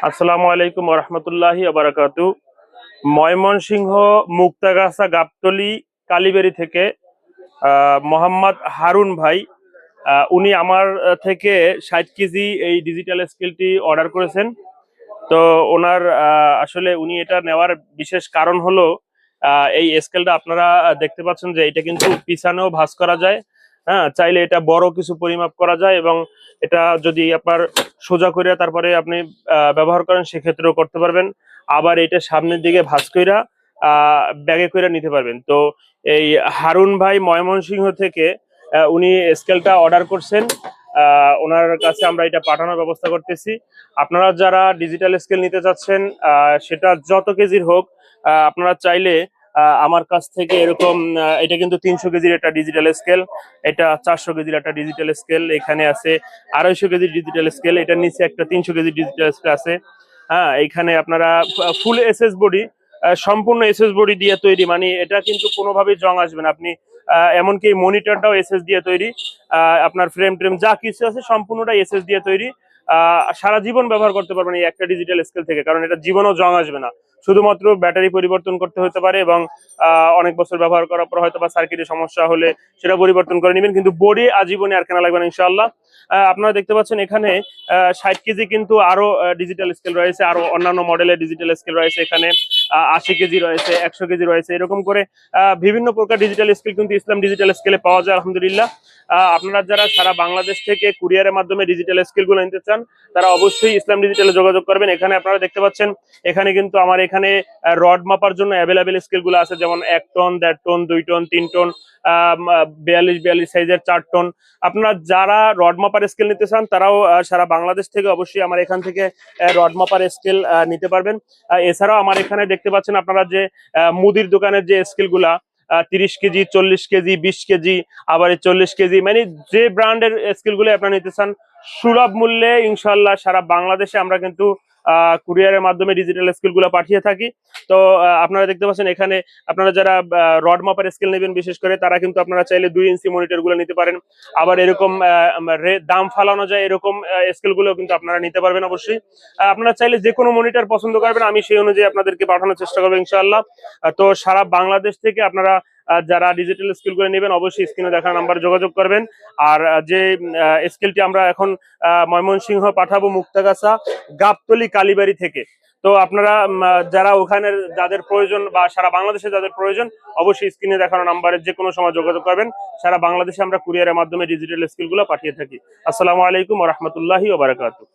আসসালামু আলাইকুম ওয়া রাহমাতুল্লাহি ওয়া বারাকাতু। ময়মনসিংহ মুক্তাগাছা গাবতলী কালীবাড়ি থেকে মোহাম্মদ হারুন ভাই উনি আমার থেকে 60 কেজি এই ডিজিটাল স্কেলটি অর্ডার করেছেন। তো ওনার আসলে উনি এটা নেওয়ার বিশেষ কারণ হলো এই স্কেলটা আপনারা দেখতে পাচ্ছেন যে এটা কিন্তু পিছানেও ভাঁজ করা যায়। হ্যাঁ, চাইলে এটা বড় কিছু পরিমাপ করা যায় এবং এটা যদি আপনার সোজা করে তারপরে আপনি ব্যবহার করেন সেক্ষেত্রেও করতে পারবেন। আবার এটা সামনের দিকে ভাঁজ কইরা ব্যাগে করে নিতে পারবেন। তো এই হারুন ভাই ময়মনসিংহ থেকে উনি স্কেলটা অর্ডার করছেন। ওনার কাছে আমরা এটা পাঠানোর ব্যবস্থা করতেছি। আপনারা যারা ডিজিটাল স্কেল নিতে চাচ্ছেন সেটা যত কেজির হোক আপনারা চাইলে আমার কাছ থেকে এরকম এটা কিন্তু 300 কেজির একটা ডিজিটাল স্কেল, এটা 400 কেজির একটা ডিজিটাল স্কেল, এখানে আছে 250 কেজির ডিজিটাল স্কেল, এটার নিচে একটা 300 কেজির ডিজিটাল স্কেল আছে। হ্যাঁ, এখানে আপনারা ফুল এসএস বডি, সম্পূর্ণ এসএস বডি দিয়ে তৈরি, মানে এটা কিন্তু কোনোভাবেই জং আসবে না। আপনি এমনকি মনিটরটাও এসএস দিয়ে তৈরি, আপনার ফ্রেম ট্রেম যা কিছু আছে সম্পূর্ণটা এসএস দিয়ে তৈরি। সারা জীবন ব্যবহার করতে পারবেন এই একটা ডিজিটাল স্কেল থেকে, কারণ এটা জীবনও জং আসবে না। শুধুমাত্র ব্যাটারি পরিবর্তন করতে হতে পারে এবং অনেক বছর ব্যবহার করার পর হয়তো বা সার্কিটের সমস্যা হলে সেটা পরিবর্তন করে নেবেন, কিন্তু বডি আজীবনে আর কেনা লাগবে না ইনশাআল্লাহ। আপনারা দেখতে পাচ্ছেন এখানে 60 কেজি কিন্তু আরো ডিজিটাল স্কেল রয়েছে, আরো অন্যান্য মডেলের ডিজিটাল স্কেল রয়েছে, এখানে 80 কেজি রয়েছে, 100 কেজি রয়েছে, এরকম করে বিভিন্ন প্রকার ডিজিটাল স্কেল কিন্তু ইসলাম ডিজিটাল স্কেলে পাওয়া যায় আলহামদুলিল্লাহ। আপনারা যারা সারা বাংলাদেশ থেকে কুরিয়ারের মাধ্যমে ডিজিটাল স্কেল গুলো নিতে চান তারা অবশ্যই ইসলাম ডিজিটালে যোগাযোগ করবেন। এখানে আপনারা দেখতে পাচ্ছেন এখানে কিন্তু আমার এখানে রড মাপার জন্য অ্যাভেলেবেল স্কেল গুলো আছে, যেমন 1 টন, 1.5 টন, 2 টন, 3 টন, 42 সাইজের 4 টন। আপনারা যারা রড মাপার স্কেল নিতে চান তারাও সারা বাংলাদেশ থেকে অবশ্যই আমার এখান থেকে রড মাপার স্কেল নিতে পারবেন। এছাড়াও আমার এখানে দেখতে পাচ্ছেন আপনারা যে মুদির দোকানের যে স্কেল গুলা 30 কেজি, 40 কেজি, 20 কেজি, আবার 40 কেজি, মানে যে ব্র্যান্ডের স্কেল গুলো আপনারা নিতে চান সুলভ মূল্যে ইনশাল্লাহ সারা বাংলাদেশে আমরা কিন্তু কুরিয়ারের মাধ্যমে ডিজিটাল স্কেল গুলো পাঠিয়ে থাকি। তো আপনারা দেখতে পাচ্ছেন এখানে আপনারা যারা রড মাপার স্কেল নেবেন বিশেষ করে তারা কিন্তু আপনারা চাইলে 2 ইঞ্চি মনিটর গুলো নিতে পারেন। আবার এরকম দাম ফালানো যায় এরকম স্কেল গুলো কিন্তু আপনারা নিতে পারবেন অবশ্যই। আপনারা চাইলে যে কোনো মনিটর পছন্দ করবেন, আমি সেই অনুযায়ী আপনাদেরকে পাঠানোর চেষ্টা করবো ইনশাআল্লাহ। তো সারা বাংলাদেশ থেকে আপনারা যারা ডিজিটাল স্কেল গুলো নেবেন অবশ্যই স্ক্রিনে দেখা নাম্বার যোগাযোগ করবেন। আর যে স্কেলটি আমরা এখন ময়মনসিংহ পাঠাবো মুক্তাগাছা গাবতলী কালীবাড়ি থেকে। তো আপনারা যারা ওখানে যাদের প্রয়োজন বা সারা বাংলাদেশে যাদের প্রয়োজন অবশ্যই স্ক্রিনে দেখানো নাম্বারে যে কোনো সময় যোগাযোগ করবেন। সারা বাংলাদেশে আমরা কুরিয়ারের মাধ্যমে ডিজিটাল স্কেল গুলো পাঠিয়ে থাকি। আসসালামু আলাইকুম ওয়া রাহমাতুল্লাহি ওয়া বারাকাতুহু।